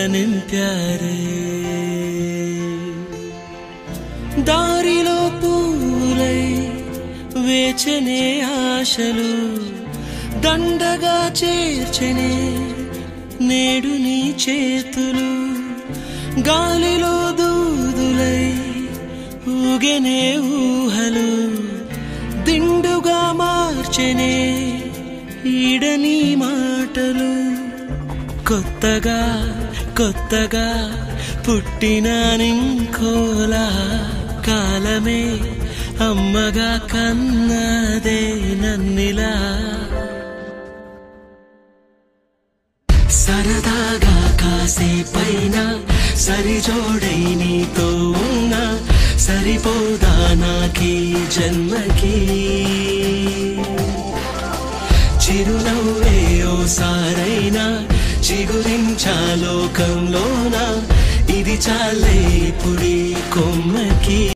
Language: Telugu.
నింపారే దారిలో పూలై వేచనే ఆశలు దండగా చేర్చనే నేడు నీ చేతులు గాలిలో దూదులై ఊగెనే ఊహలు దిండుగా మార్చెనే ఈడని మాటలు కొత్తగా కొత్తగా పుట్టిన నింకోలా కాలమే అమ్మగా కన్నదే నన్నిలా సరదాగా కాసేపైన సరిజోడై నీతో ఉన్నా సరిపోదా నాకీ జన్మకి చిరునవ్వే ఓసారైనా చిగురించా లోకంలోన ఇది చాలే పుడి కొమ్మకి